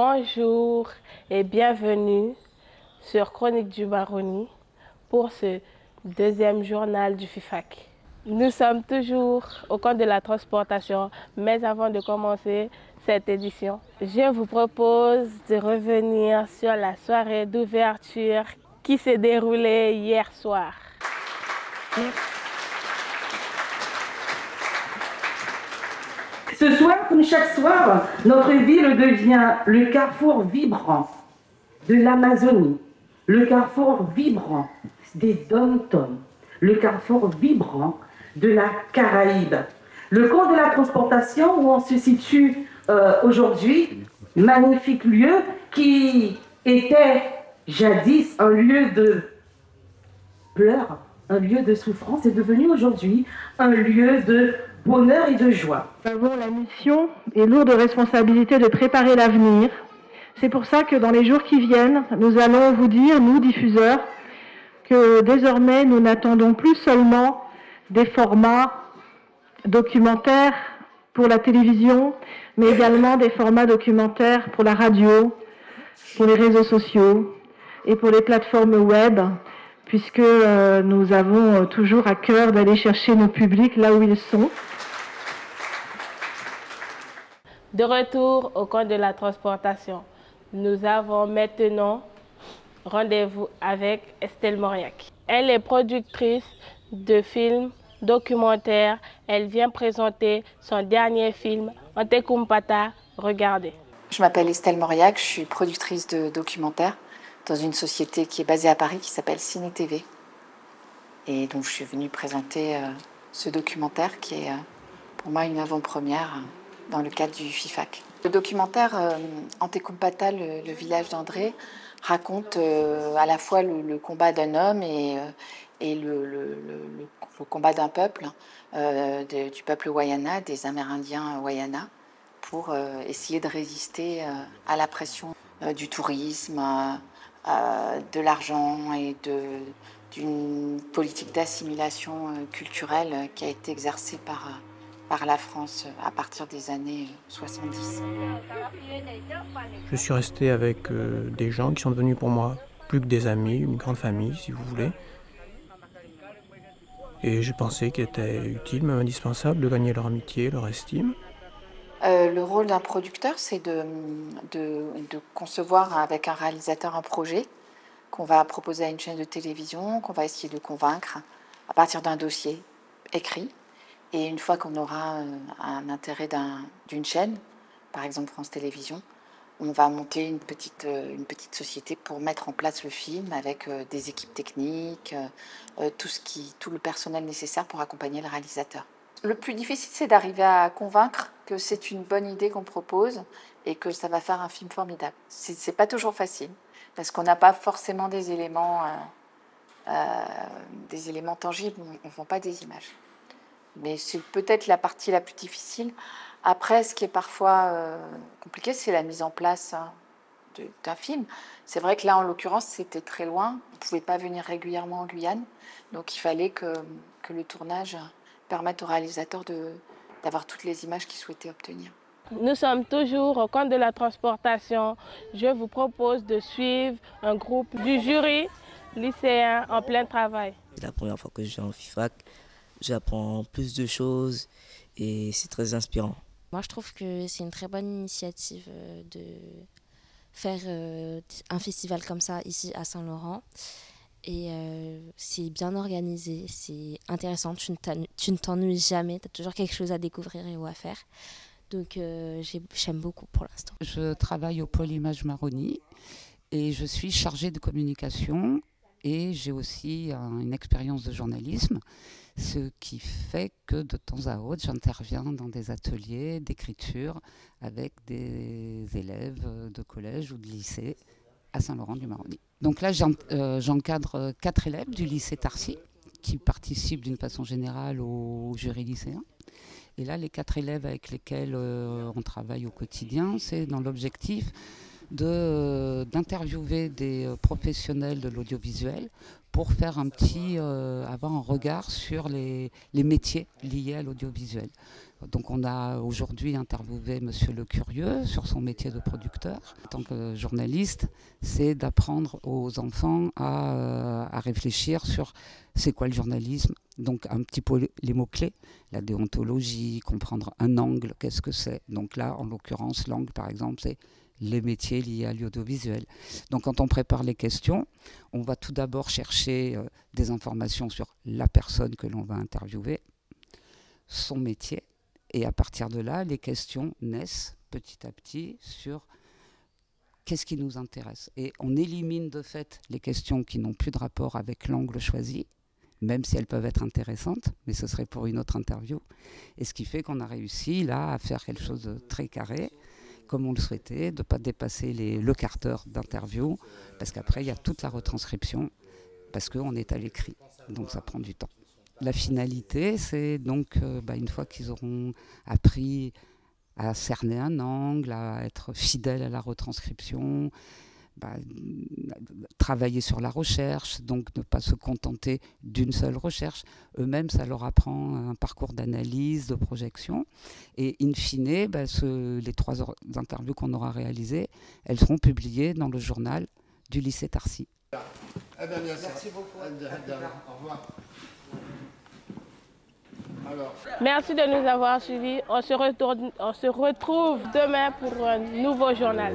Bonjour et bienvenue sur Chronique du Maroni pour ce deuxième journal du FIFAC. Nous sommes toujours au camp de la transportation, mais avant de commencer cette édition, je vous propose de revenir sur la soirée d'ouverture qui s'est déroulée hier soir. Ce soir, comme chaque soir, notre ville devient le carrefour vibrant de l'Amazonie, le carrefour vibrant des dom-toms, le carrefour vibrant de la Caraïbe. Le camp de la transportation où on se situe aujourd'hui, magnifique lieu qui était jadis un lieu de pleurs, un lieu de souffrance, est devenu aujourd'hui un lieu de bonheur et de joie. Nous avons la mission et lourde responsabilité de préparer l'avenir. C'est pour ça que dans les jours qui viennent, nous allons vous dire, nous diffuseurs, que désormais nous n'attendons plus seulement des formats documentaires pour la télévision, mais également des formats documentaires pour la radio, pour les réseaux sociaux et pour les plateformes web, puisque nous avons toujours à cœur d'aller chercher nos publics là où ils sont. De retour au camp de la transportation, nous avons maintenant rendez-vous avec Estelle Mauriac. Elle est productrice de films documentaires. Elle vient présenter son dernier film, Antekumpata, regardez. Je m'appelle Estelle Mauriac, je suis productrice de documentaires dans une société qui est basée à Paris qui s'appelle Ciné TV. Et donc je suis venue présenter ce documentaire qui est pour moi une avant-première dans le cadre du FIFAC. Le documentaire Antekumpata, le village d'André, raconte à la fois le combat d'un homme et le combat d'un peuple, du peuple Wayana, des Amérindiens Wayana, pour essayer de résister à la pression du tourisme, de l'argent et d'une politique d'assimilation culturelle qui a été exercée par la France à partir des années 70. Je suis resté avec des gens qui sont devenus pour moi plus que des amis, une grande famille si vous voulez. Et j'ai pensé qu'il était utile, même indispensable, de gagner leur amitié, leur estime. Le rôle d'un producteur, c'est de concevoir avec un réalisateur un projet qu'on va proposer à une chaîne de télévision, qu'on va essayer de convaincre à partir d'un dossier écrit. Et une fois qu'on aura un intérêt d'une chaîne, par exemple France Télévisions, on va monter une petite société pour mettre en place le film avec des équipes techniques, tout le personnel nécessaire pour accompagner le réalisateur. Le plus difficile, c'est d'arriver à convaincre que c'est une bonne idée qu'on propose et que ça va faire un film formidable. C'est pas toujours facile, parce qu'on n'a pas forcément des éléments tangibles, on ne vend pas des images. Mais c'est peut-être la partie la plus difficile. Après, ce qui est parfois compliqué, c'est la mise en place d'un film. C'est vrai que là, en l'occurrence, c'était très loin. On ne pouvait pas venir régulièrement en Guyane. Donc, il fallait que le tournage permette au réalisateur d'avoir toutes les images qu'il souhaitait obtenir. Nous sommes toujours au camp de la transportation. Je vous propose de suivre un groupe du jury lycéen en plein travail. C'est la première fois que je viens au FIFAC. J'apprends plus de choses et c'est très inspirant. Moi, je trouve que c'est une très bonne initiative de faire un festival comme ça ici à Saint-Laurent. Et c'est bien organisé, c'est intéressant, tu ne t'ennuies jamais, tu as toujours quelque chose à découvrir et à faire. Donc j'aime beaucoup pour l'instant. Je travaille au pôle Image Maroni et je suis chargée de communication et j'ai aussi une expérience de journalisme, ce qui fait que de temps à autre j'interviens dans des ateliers d'écriture avec des élèves de collège ou de lycée à Saint-Laurent-du-Maroni. Donc là j'encadre 4 élèves du lycée Tarcy qui participent d'une façon générale au jury lycéen. Et là, les 4 élèves avec lesquels on travaille au quotidien, c'est dans l'objectif d'interviewer des professionnels de l'audiovisuel pour faire avoir un regard sur les métiers liés à l'audiovisuel. Donc on a aujourd'hui interviewé Monsieur Le Curieux sur son métier de producteur. En tant que journaliste, c'est d'apprendre aux enfants à réfléchir sur c'est quoi le journalisme. Donc un petit peu les mots-clés, la déontologie, comprendre un angle, qu'est-ce que c'est. Donc là, en l'occurrence, l'angle par exemple, c'est les métiers liés à l'audiovisuel. Donc quand on prépare les questions, on va tout d'abord chercher des informations sur la personne que l'on va interviewer, son métier, et à partir de là, les questions naissent petit à petit sur qu'est-ce qui nous intéresse. Et on élimine de fait les questions qui n'ont plus de rapport avec l'angle choisi, même si elles peuvent être intéressantes, mais ce serait pour une autre interview. Et ce qui fait qu'on a réussi là à faire quelque chose de très carré, comme on le souhaitait, de ne pas dépasser le quart d'heure d'interview, parce qu'après, il y a toute la retranscription, parce qu'on est à l'écrit, donc ça prend du temps. La finalité, c'est donc, une fois qu'ils auront appris à cerner un angle, à être fidèles à la retranscription, travailler sur la recherche, donc ne pas se contenter d'une seule recherche. Eux-mêmes, ça leur apprend un parcours d'analyse, de projection. Et in fine, les 3 interviews qu'on aura réalisées, elles seront publiées dans le journal du lycée Tarcy. Merci beaucoup. Au revoir. Alors. Merci de nous avoir suivis. On se retrouve demain pour un nouveau journal.